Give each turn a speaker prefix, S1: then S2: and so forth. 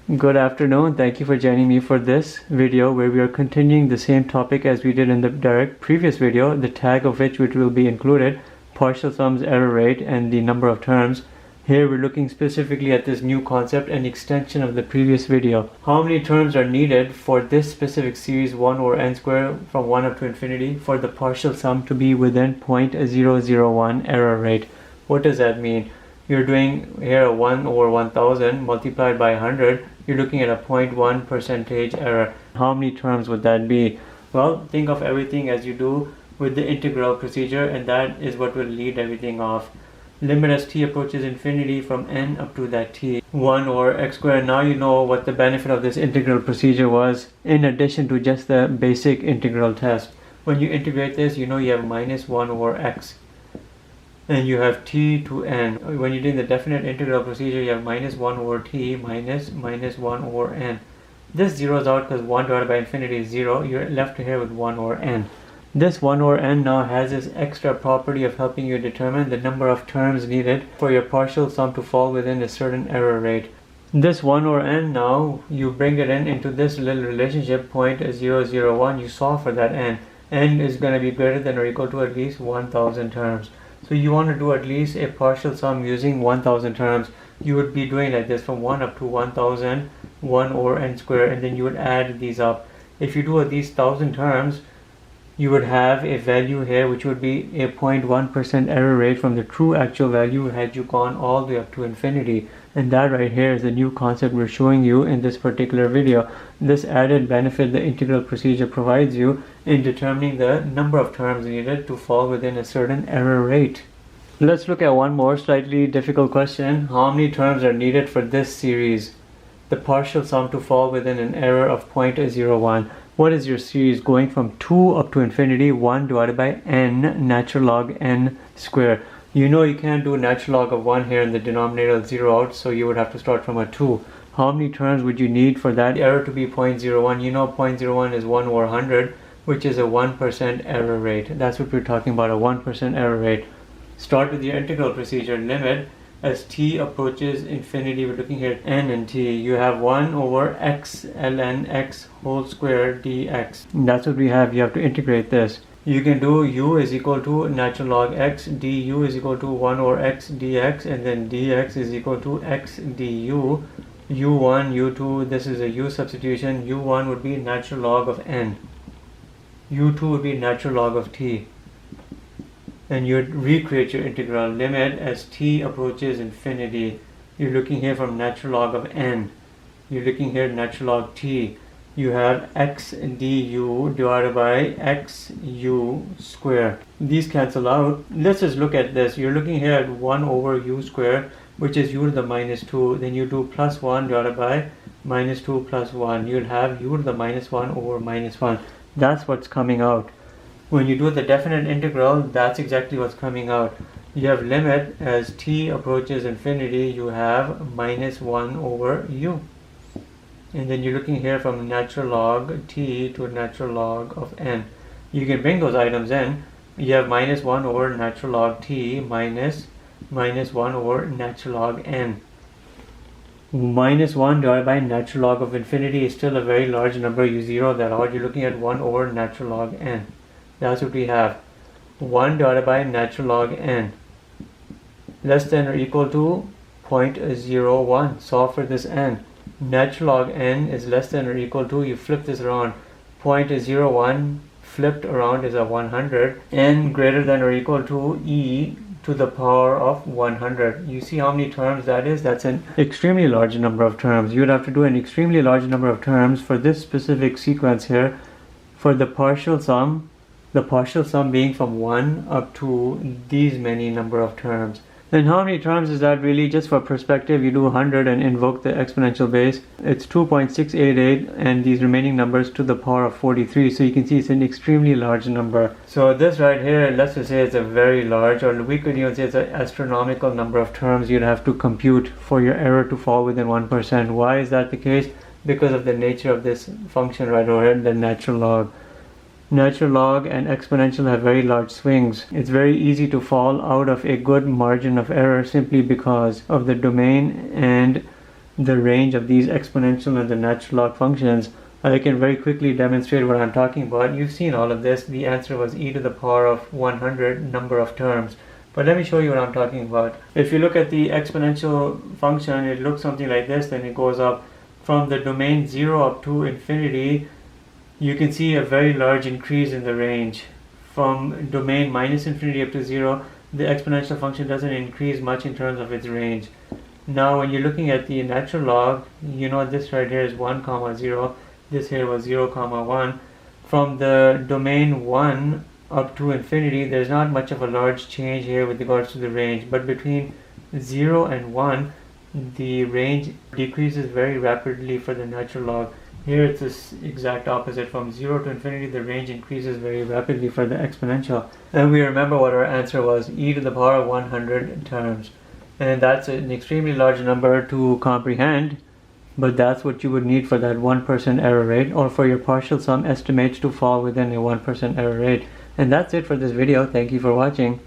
S1: Good afternoon. Thank you for joining me for this video where we are continuing the same topic as we did in the direct previous video, the tag of which will be included partial sums, error rate, and the number of terms. Here we're looking specifically at this new concept and extension of the previous video. How many terms are needed for this specific series 1 over n squared from 1 up to infinity for the partial sum to be within 0.001 error rate? What does that mean? You're doing here a 1 over 1000 multiplied by 100. You're looking at a 0.1 percentage error. How many terms would that be? Well, think of everything as you do with the integral procedure, and that is what will lead everything off. Limit as t approaches infinity from n up to that t. 1 over x squared. Now you know what the benefit of this integral procedure was, in addition to just the basic integral test. When you integrate this, you know you have minus 1 over x. And you have t to n. When you're doing the definite integral procedure, you have minus 1 over t minus 1 over n. This zeroes out because 1 divided by infinity is 0. You're left here with 1 over n. This 1 over n now has this extra property of helping you determine the number of terms needed for your partial sum to fall within a certain error rate. This 1 over n now, you bring it into this little relationship 0.001. You solve for that n. N is going to be greater than or equal to at least 1000 terms. So you want to do at least a partial sum using 1000 terms. You would be doing like this from 1 up to 1000, 1 over n squared, and then you would add these up. If you do these 1000 terms, you would have a value here which would be a 0.1% error rate from the true actual value had you gone all the way up to infinity. And that right here is the new concept we're showing you in this particular video. This added benefit the integral procedure provides you in determining the number of terms needed to fall within a certain error rate. Let's look at one more slightly difficult question. How many terms are needed for this series? The partial sum to fall within an error of 0.01. What is your series going from 2 up to infinity? 1 divided by n natural log n squared. You know you can't do natural log of 1 here in the denominator, 0 out, so you would have to start from a 2. How many terms would you need for that error to be 0.01? You know 0.01 is 1 over 100, which is a 1% error rate. That's what we're talking about, a 1% error rate. Start with your integral procedure. Limit as t approaches infinity. We're looking here at n and t. You have 1 over x ln x whole square dx. That's what we have. You have to integrate this. You can do u is equal to natural log x, du is equal to 1 over x dx, and then dx is equal to x du. u1, u2, this is a u substitution. u1 would be natural log of n. u2 would be natural log of t. And you'd recreate your integral. Limit as t approaches infinity. You're looking here from natural log of n. You're looking here natural log t. You have x du divided by x u square. These cancel out. Let's just look at this. You're looking here at 1 over u square, which is u to the minus 2. Then you do plus 1 divided by minus 2 plus 1. You'll have u to the minus 1 over minus 1. That's what's coming out. When you do the definite integral, that's exactly what's coming out. You have limit as t approaches infinity. You have minus 1 over u. And then you're looking here from natural log t to natural log of n. You can bring those items in. You have minus 1 over natural log t minus 1 over natural log n. Minus 1 divided by natural log of infinity is still a very large number. You zero that out. You're looking at 1 over natural log n. That's what we have. 1 divided by natural log n. Less than or equal to 0.01. Solve for this n. Natural log n is less than or equal to, you flip this around, 0.01 flipped around is a 100, n greater than or equal to e to the power of 100. You see how many terms that is? That's an extremely large number of terms. You would have to do an extremely large number of terms for this specific sequence here for the partial sum being from 1 up to these many number of terms. And how many terms is that really? Just for perspective, you do 100 and invoke the exponential base. It's 2.688 and these remaining numbers to the power of 43. So you can see it's an extremely large number. So this right here, let's just say it's a very large, or we could even say it's an astronomical number of terms you'd have to compute for your error to fall within 1%. Why is that the case? Because of the nature of this function right over here, the natural log. Natural log and exponential have very large swings. It's very easy to fall out of a good margin of error simply because of the domain and the range of these exponential and the natural log functions, I can very quickly demonstrate what I'm talking about. You've seen all of this. The answer was e to the power of 100 number of terms. But let me show you what I'm talking about. If you look at the exponential function, it looks something like this. Then it goes up from the domain 0 up to infinity. You can see a very large increase in the range. From domain minus infinity up to 0, the exponential function doesn't increase much in terms of its range. Now when you're looking at the natural log, you know this right here is 1 comma 0. This here was 0 comma 1. From the domain 1 up to infinity, there's not much of a large change here with regards to the range, but between 0 and 1, the range decreases very rapidly for the natural log. Here it's this exact opposite. From 0 to infinity, the range increases very rapidly for the exponential. And we remember what our answer was, e to the power of 100 terms. And that's an extremely large number to comprehend, but that's what you would need for that 1% error rate, or for your partial sum estimates to fall within a 1% error rate. And that's it for this video. Thank you for watching.